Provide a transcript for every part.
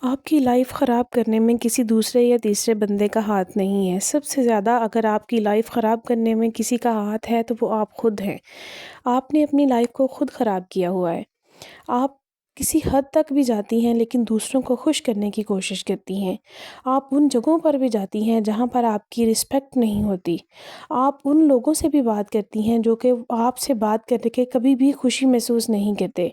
آپ کی لائف خراب کرنے میں کسی دوسرے یا تیسرے بندے کا ہاتھ نہیں ہے۔ سب سے زیادہ اگر آپ کی لائف خراب کرنے میں کسی کا ہاتھ ہے تو وہ آپ خود ہیں۔ آپ نے اپنی لائف کو خود خراب کیا ہوا ہے۔ آپ کسی حد تک بھی جاتی ہیں لیکن دوسروں کو خوش کرنے کی کوشش کرتی ہیں۔ آپ ان جگہوں پر بھی جاتی ہیں جہاں پر آپ کی رسپیکٹ نہیں ہوتی۔ آپ ان لوگوں سے بھی بات کرتی ہیں جو کہ آپ سے بات کر کے کبھی بھی خوشی محسوس نہیں کرتے۔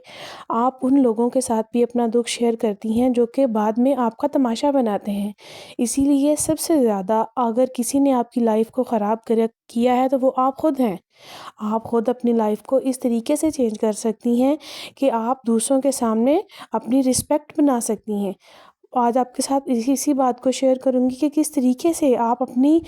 آپ ان لوگوں کے ساتھ بھی اپنا دکھ شیئر کرتی ہیں جو کہ بعد میں آپ کا تماشا بناتے ہیں۔ اسی لیے سب سے زیادہ اگر کسی نے آپ کی لائف کو خراب کیا ہے تو وہ آپ خود ہیں۔ آپ خود اپنی لائف کو اس طریقے سے چینج کر سکتی ہیں کہ آپ دوسروں کے سامنے اپنی رسپیکٹ بنا سکتی ہیں۔ آج آپ کے ساتھ اسی بات کو شیئر کروں گی کہ کس طریقے سے آپ اپنی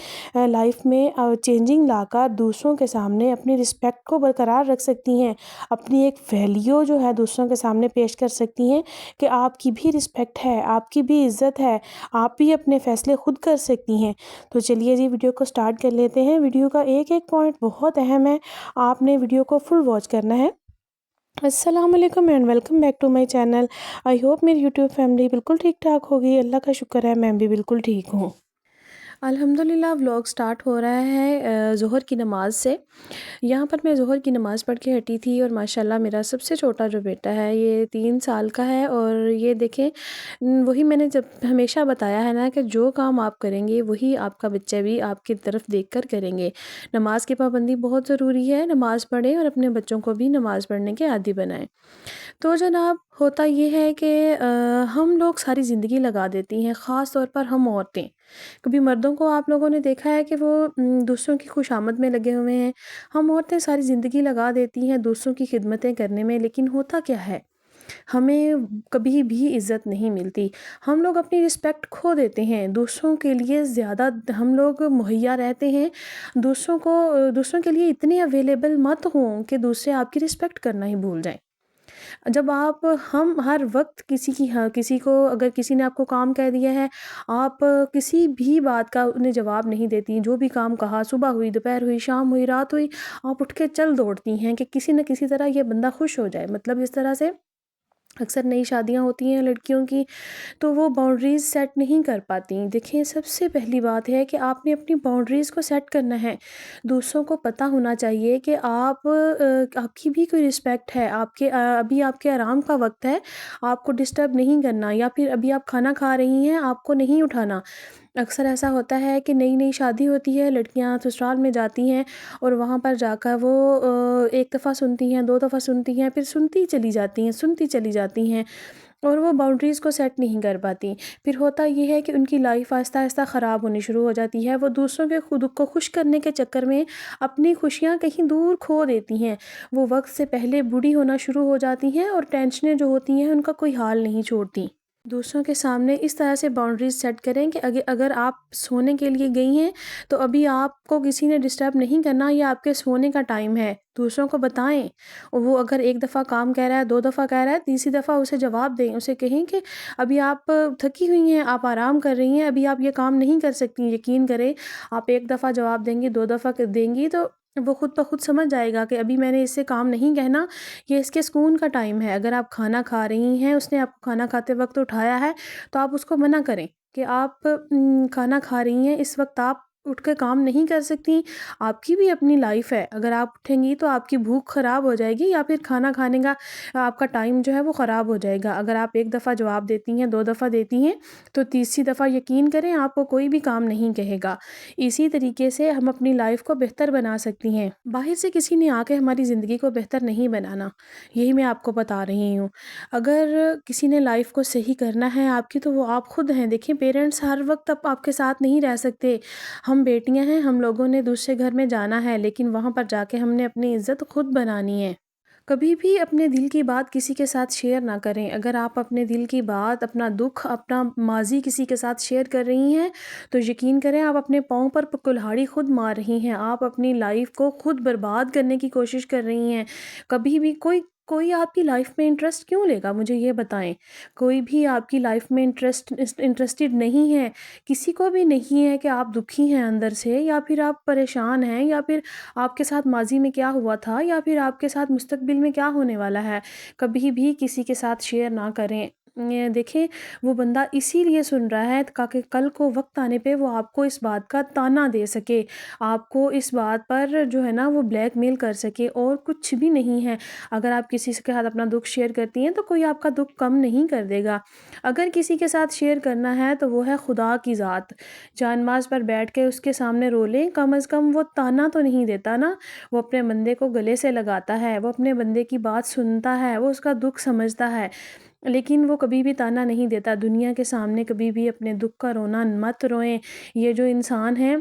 لائف میں چینجنگ لا کر دوسروں کے سامنے اپنی رسپیکٹ کو برقرار رکھ سکتی ہیں، اپنی ایک ویلیو جو ہے دوسروں کے سامنے پیش کر سکتی ہیں کہ آپ کی بھی رسپیکٹ ہے، آپ کی بھی عزت ہے، آپ بھی اپنے فیصلے خود کر سکتی ہیں۔ تو چلیے جی ویڈیو کو سٹارٹ کر لیتے ہیں۔ ویڈیو کا ایک ایک پوائنٹ بہت اہم ہے، آپ نے ویڈیو کو فل واچ کرنا ہے۔ السلام علیکم and welcome back to my channel. I hope میری یوٹیوب فیملی بالکل ٹھیک ٹھاک ہوگی۔ اللہ کا شکر ہے میں بھی بالکل ٹھیک ہوں۔ الحمدللہ ولاگ سٹارٹ ہو رہا ہے ظہر کی نماز سے۔ یہاں پر میں ظہر کی نماز پڑھ کے ہٹی تھی اور ماشاءاللہ میرا سب سے چھوٹا جو بیٹا ہے یہ 3 سال کا ہے، اور یہ دیکھیں وہی میں نے جب ہمیشہ بتایا ہے نا کہ جو کام آپ کریں گے وہی آپ کا بچہ بھی آپ کی طرف دیکھ کر کریں گے۔ نماز کی پابندی بہت ضروری ہے، نماز پڑھیں اور اپنے بچوں کو بھی نماز پڑھنے کے عادی بنائیں۔ تو جناب ہوتا یہ ہے کہ ہم لوگ ساری زندگی لگا دیتی ہیں، خاص طور پر ہم عورتیں۔ کبھی مردوں کو آپ لوگوں نے دیکھا ہے کہ وہ دوسروں کی خوش آمد میں لگے ہوئے ہیں، ہم عورتیں ساری زندگی لگا دیتی ہیں دوسروں کی خدمتیں کرنے میں، لیکن ہوتا کیا ہے ہمیں کبھی بھی عزت نہیں ملتی۔ ہم لوگ اپنی رسپیکٹ کھو دیتے ہیں، دوسروں کے لیے زیادہ ہم لوگ مہیا رہتے ہیں، دوسروں کے لیے اتنے اویلیبل مت ہوں کہ دوسرے آپ کی رسپیکٹ کرنا ہی بھول جائیں۔ جب ہم ہر وقت کسی کو اگر کسی نے آپ کو کام کہہ دیا ہے، آپ کسی بھی بات کا انہیں جواب نہیں دیتی، جو بھی کام کہا، صبح ہوئی، دوپہر ہوئی، شام ہوئی، رات ہوئی، آپ اٹھ کے چل دوڑتی ہیں کہ کسی نہ کسی طرح یہ بندہ خوش ہو جائے۔ مطلب اس طرح سے اکثر نئی شادیاں ہوتی ہیں لڑکیوں کی تو وہ باؤنڈریز سیٹ نہیں کر پاتی۔ دیکھیں سب سے پہلی بات ہے کہ آپ نے اپنی باؤنڈریز کو سیٹ کرنا ہے۔ دوسروں کو پتہ ہونا چاہیے کہ آپ کی بھی کوئی رسپیکٹ ہے، ابھی آپ کے آرام کا وقت ہے، آپ کو ڈسٹرب نہیں کرنا، یا پھر ابھی آپ کھانا کھا رہی ہیں آپ کو نہیں اٹھانا۔ اکثر ایسا ہوتا ہے کہ نئی شادی ہوتی ہے، لڑکیاں سسرال میں جاتی ہیں اور وہاں پر جا کر وہ ایک دفعہ سنتی ہیں، 2 دفعہ سنتی ہیں، پھر سنتی چلی جاتی ہیں اور وہ باؤنڈریز کو سیٹ نہیں کر پاتی۔ پھر ہوتا یہ ہے کہ ان کی لائف آہستہ آہستہ خراب ہونی شروع ہو جاتی ہے، وہ دوسروں کے خود کو خوش کرنے کے چکر میں اپنی خوشیاں کہیں دور کھو دیتی ہیں، وہ وقت سے پہلے بوڑھی ہونا شروع ہو جاتی ہیں اور ٹینشنیں جو ہوتی ہیں ان کا کوئی حال نہیں چھوڑتی۔ دوسروں کے سامنے اس طرح سے باؤنڈریز سیٹ کریں کہ اگر آپ سونے کے لیے گئی ہیں تو ابھی آپ کو کسی نے ڈسٹرب نہیں کرنا، یہ آپ کے سونے کا ٹائم ہے، دوسروں کو بتائیں۔ وہ اگر 1 دفعہ کام کہہ رہا ہے، 2 دفعہ کہہ رہا ہے، تیسری دفعہ اسے جواب دیں، اسے کہیں کہ ابھی آپ تھکی ہوئی ہیں، آپ آرام کر رہی ہیں، ابھی آپ یہ کام نہیں کر سکتی۔ یقین کریں آپ 1 دفعہ جواب دیں گی، 2 دفعہ دیں گی تو وہ خود بخود سمجھ جائے گا کہ ابھی میں نے اس سے کام نہیں کہنا، یہ اس کے سکون کا ٹائم ہے۔ اگر آپ کھانا کھا رہی ہیں، اس نے آپ کو کھانا کھاتے وقت اٹھایا ہے تو آپ اس کو منع کریں کہ آپ کھانا کھا رہی ہیں، اس وقت آپ اٹھ کے کام نہیں کر سکتی، آپ کی بھی اپنی لائف ہے، اگر آپ اٹھیں گی تو آپ کی بھوک خراب ہو جائے گی یا پھر کھانا کھانے کا آپ کا ٹائم جو ہے وہ خراب ہو جائے گا۔ اگر آپ 1 دفعہ جواب دیتی ہیں، 2 دفعہ دیتی ہیں تو تیسری دفعہ یقین کریں آپ کو کوئی بھی کام نہیں کہے گا۔ اسی طریقے سے ہم اپنی لائف کو بہتر بنا سکتی ہیں۔ باہر سے کسی نے آ کے ہماری زندگی کو بہتر نہیں بنانا، یہی میں آپ کو بتا رہی ہوں۔ اگر کسی نے لائف کو صحیح کرنا ہے آپ کی تو وہ آپ خود ہیں۔ دیکھیں پیرنٹس ہر وقت آپ کے ساتھ نہیں رہ سکتے، ہم بیٹیاں ہیں، ہم لوگوں نے دوسرے گھر میں جانا ہے، لیکن وہاں پر جا کے ہم نے اپنی عزت خود بنانی ہے۔ کبھی بھی اپنے دل کی بات کسی کے ساتھ شیئر نہ کریں۔ اگر آپ اپنے دل کی بات، اپنا دکھ، اپنا ماضی کسی کے ساتھ شیئر کر رہی ہیں تو یقین کریں آپ اپنے پاؤں پر کلہاڑی خود مار رہی ہیں، آپ اپنی لائف کو خود برباد کرنے کی کوشش کر رہی ہیں۔ کبھی بھی کوئی آپ کی لائف میں انٹرسٹ کیوں لے گا، مجھے یہ بتائیں؟ کوئی بھی آپ کی لائف میں انٹرسٹڈ نہیں ہے، کسی کو بھی نہیں ہے کہ آپ دکھی ہیں اندر سے، یا پھر آپ پریشان ہیں، یا پھر آپ کے ساتھ ماضی میں کیا ہوا تھا، یا پھر آپ کے ساتھ مستقبل میں کیا ہونے والا ہے۔ کبھی بھی کسی کے ساتھ شیئر نہ کریں۔ دیکھیں وہ بندہ اسی لیے سن رہا ہے تاکہ کل کو وقت آنے پہ وہ آپ کو اس بات کا تانا دے سکے، آپ کو اس بات پر جو ہے نا وہ بلیک میل کر سکے، اور کچھ بھی نہیں ہے۔ اگر آپ کسی کے ساتھ اپنا دکھ شیئر کرتی ہیں تو کوئی آپ کا دکھ کم نہیں کر دے گا۔ اگر کسی کے ساتھ شیئر کرنا ہے تو وہ ہے خدا کی ذات، جانماز پر بیٹھ کے اس کے سامنے رو لیں، کم از کم وہ تانا تو نہیں دیتا نا، وہ اپنے بندے کو گلے سے لگاتا ہے، وہ اپنے بندے کی بات سنتا ہے، وہ اس کا دکھ سمجھتا ہے، لیکن وہ کبھی بھی تانا نہیں دیتا۔ دنیا کے سامنے کبھی بھی اپنے دکھ کا رونا مت روئیں۔ یہ جو انسان ہیں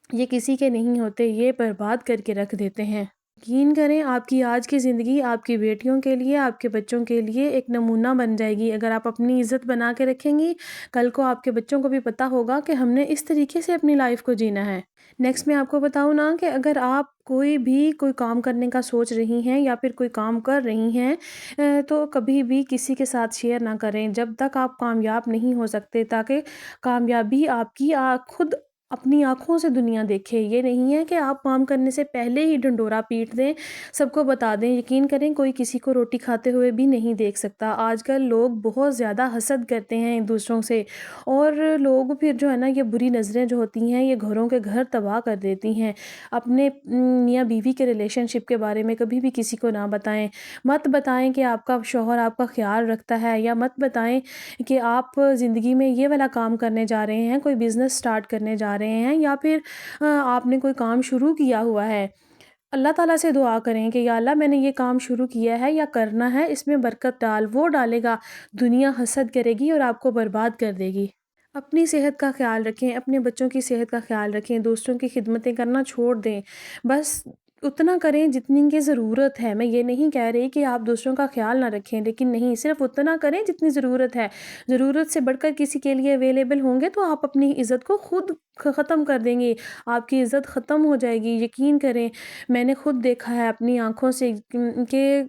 یہ کسی کے نہیں ہوتے، یہ برباد کر کے رکھ دیتے ہیں۔ یقین کریں آپ کی آج کی زندگی آپ کی بیٹیوں کے لیے، آپ کے بچوں کے لیے ایک نمونہ بن جائے گی۔ اگر آپ اپنی عزت بنا کے رکھیں گی، کل کو آپ کے بچوں کو بھی پتہ ہوگا کہ ہم نے اس طریقے سے اپنی لائف کو جینا ہے۔ نیکسٹ میں آپ کو بتاؤں نا کہ اگر آپ کوئی کام کرنے کا سوچ رہی ہیں یا پھر کوئی کام کر رہی ہیں تو کبھی بھی کسی کے ساتھ شیئر نہ کریں جب تک آپ کامیاب نہیں ہو سکتے، تاکہ کامیابی آپ کی خود اپنی آنکھوں سے دنیا دیکھے۔ یہ نہیں ہے کہ آپ کام کرنے سے پہلے ہی ڈنڈورا پیٹ دیں، سب کو بتا دیں۔ یقین کریں کوئی کسی کو روٹی کھاتے ہوئے بھی نہیں دیکھ سکتا۔ آج کل لوگ بہت زیادہ حسد کرتے ہیں ایک دوسروں سے، اور لوگ پھر جو ہے نا یہ بری نظریں جو ہوتی ہیں یہ گھروں کے گھر تباہ کر دیتی ہیں۔ اپنے میاں بیوی کے ریلیشن شپ کے بارے میں کبھی بھی کسی کو نہ بتائیں۔ مت بتائیں کہ آپ کا شوہر آپ کا خیال رکھتا ہے، یا مت بتائیں کہ آپ زندگی میں یہ والا کام کرنے جا رہے ہیں، کوئی بزنس سٹارٹ کرنے جا رہے ہیں، یا پھر آپ نے کوئی کام شروع کیا ہوا ہے۔ اللہ تعالیٰ سے دعا کریں کہ یا اللہ میں نے یہ کام شروع کیا ہے یا کرنا ہے، اس میں برکت ڈال۔ وہ ڈالے گا، دنیا حسد کرے گی اور آپ کو برباد کر دے گی۔ اپنی صحت کا خیال رکھیں، اپنے بچوں کی صحت کا خیال رکھیں، دوسروں کی خدمتیں کرنا چھوڑ دیں۔ بس اتنا کریں جتنی کی ضرورت ہے۔ میں یہ نہیں کہہ رہی کہ آپ دوسروں کا خیال نہ رکھیں، لیکن نہیں، صرف اتنا کریں جتنی ضرورت ہے۔ ضرورت سے بڑھ کر کسی کے لیے اویلیبل ہوں گے تو آپ اپنی عزت کو خود ختم کر دیں گے، آپ کی عزت ختم ہو جائے گی۔ یقین کریں میں نے خود دیکھا ہے اپنی آنکھوں سے کہ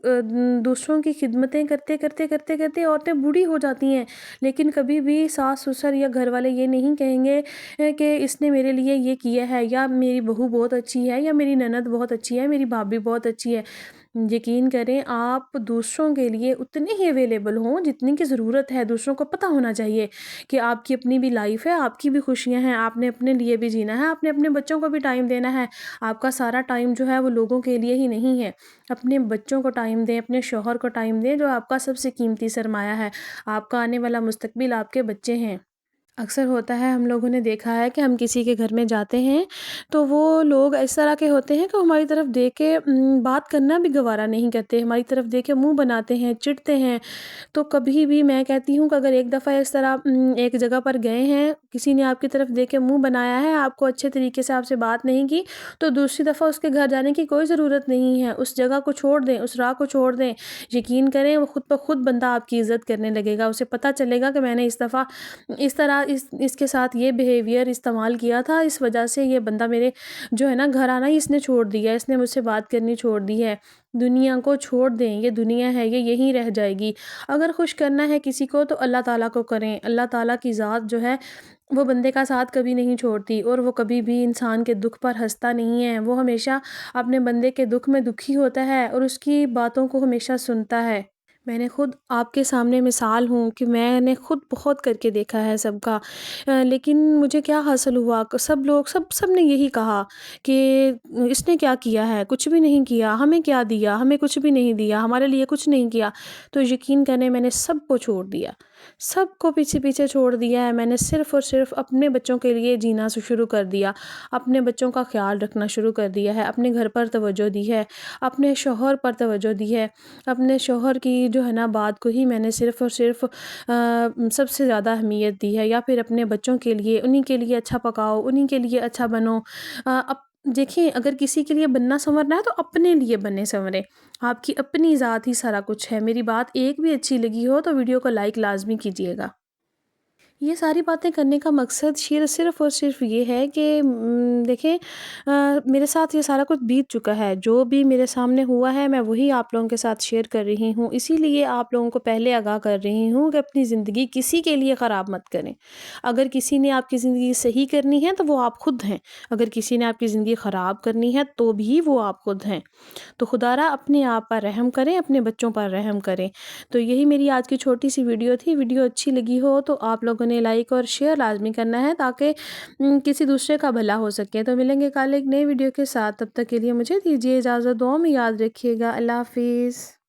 دوسروں کی خدمتیں کرتے کرتے کرتے کرتے عورتیں بوڑھی ہو جاتی ہیں، لیکن کبھی بھی ساس سسر یا گھر والے یہ نہیں کہیں گے کہ اس نے میرے لیے یہ کیا ہے، یا میری بہو بہت اچھی ہے، یا میری نند بہت اچھی ہے، میری بھابھی بہت اچھی ہے۔ یقین کریں آپ دوسروں کے لیے اتنے ہی اویلیبل ہوں جتنی کی ضرورت ہے۔ دوسروں کو پتہ ہونا چاہیے کہ آپ کی اپنی بھی لائف ہے، آپ کی بھی خوشیاں ہیں، آپ نے اپنے لیے بھی جینا ہے، آپ نے اپنے بچوں کو بھی ٹائم دینا ہے۔ آپ کا سارا ٹائم جو ہے وہ لوگوں کے لیے ہی نہیں ہے۔ اپنے بچوں کو ٹائم دیں، اپنے شوہر کو ٹائم دیں، جو آپ کا سب سے قیمتی سرمایہ ہے۔ آپ کا آنے والا مستقبل آپ کے بچے ہیں۔ اکثر ہوتا ہے ہم لوگوں نے دیکھا ہے کہ ہم کسی کے گھر میں جاتے ہیں تو وہ لوگ اس طرح کے ہوتے ہیں کہ ہماری طرف دیکھ کے بات کرنا بھی گوارا نہیں کرتے، ہماری طرف دیکھ کے منہ بناتے ہیں، چڑھتے ہیں۔ تو کبھی بھی میں کہتی ہوں کہ اگر ایک دفعہ اس طرح ایک جگہ پر گئے ہیں، کسی نے آپ کی طرف دیکھ کے منہ بنایا ہے، آپ کو اچھے طریقے سے آپ سے بات نہیں کی، تو دوسری دفعہ اس کے گھر جانے کی کوئی ضرورت نہیں ہے۔ اس جگہ کو چھوڑ دیں، اس راہ کو چھوڑ دیں۔ یقین کریں وہ خود بخود بندہ آپ کی عزت کرنے لگے گا۔ اسے پتہ چلے گا کہ میں نے اس دفعہ اس طرح اس کے ساتھ یہ بیہیویئر استعمال کیا تھا، اس وجہ سے یہ بندہ میرے جو ہے نا گھر آنا ہی اس نے چھوڑ دیا، اس نے مجھ سے بات کرنی چھوڑ دی ہے۔ دنیا کو چھوڑ دیں، یہ دنیا ہے، یہ یہیں رہ جائے گی۔ اگر خوش کرنا ہے کسی کو تو اللہ تعالیٰ کو کریں۔ اللہ تعالیٰ کی ذات جو ہے وہ بندے کا ساتھ کبھی نہیں چھوڑتی، اور وہ کبھی بھی انسان کے دکھ پر ہنستا نہیں ہے۔ وہ ہمیشہ اپنے بندے کے دکھ میں دکھی ہوتا ہے اور اس کی باتوں کو ہمیشہ سنتا ہے۔ میں نے خود آپ کے سامنے مثال ہوں کہ میں نے خود بہت کر کے دیکھا ہے سب کا، لیکن مجھے کیا حاصل ہوا، سب نے یہی کہا کہ اس نے کیا کیا ہے، کچھ بھی نہیں کیا، ہمیں کیا دیا، ہمیں کچھ بھی نہیں دیا، ہمارے لیے کچھ نہیں کیا۔ تو یقین کریں میں نے سب کو چھوڑ دیا، سب کو پیچھے چھوڑ دیا ہے۔ میں نے صرف اور صرف اپنے بچوں کے لیے جینا شروع کر دیا، اپنے بچوں کا خیال رکھنا شروع کر دیا ہے، اپنے گھر پر توجہ دی ہے، اپنے شوہر پر توجہ دی ہے، اپنے شوہر کی جو ہے نا بات کو ہی میں نے صرف اور صرف سب سے زیادہ اہمیت دی ہے، یا پھر اپنے بچوں کے لیے، انہی کے لیے اچھا پکاؤ، انہی کے لیے اچھا بنو۔ دیکھیں اگر کسی کے لیے بننا سنورنا ہے تو اپنے لیے بنے سنورے، آپ کی اپنی ذات ہی سارا کچھ ہے۔ میری بات ایک بھی اچھی لگی ہو تو ویڈیو کو لائک لازمی کیجیے گا۔ یہ ساری باتیں کرنے کا مقصد صرف اور صرف یہ ہے کہ دیکھیں میرے ساتھ یہ سارا کچھ بیت چکا ہے، جو بھی میرے سامنے ہوا ہے میں وہی آپ لوگوں کے ساتھ شیئر کر رہی ہوں، اسی لیے آپ لوگوں کو پہلے آگاہ کر رہی ہوں کہ اپنی زندگی کسی کے لیے خراب مت کریں۔ اگر کسی نے آپ کی زندگی صحیح کرنی ہے تو وہ آپ خود ہیں، اگر کسی نے آپ کی زندگی خراب کرنی ہے تو بھی وہ آپ خود ہیں۔ تو خدا را اپنے آپ پر رحم کریں، اپنے بچوں پر رحم کریں۔ تو یہی میری آج کی چھوٹی سی ویڈیو تھی۔ ویڈیو اچھی لگی ہو تو آپ لوگوں نے لائک اور شیئر لازمی کرنا ہے تاکہ کسی دوسرے کا بھلا ہو سکے۔ تو ملیں گے کل ایک نئے ویڈیو کے ساتھ، تب تک کے لیے مجھے دیجیے اجازت، دعاؤں میں یاد رکھیے گا۔ اللہ حافظ۔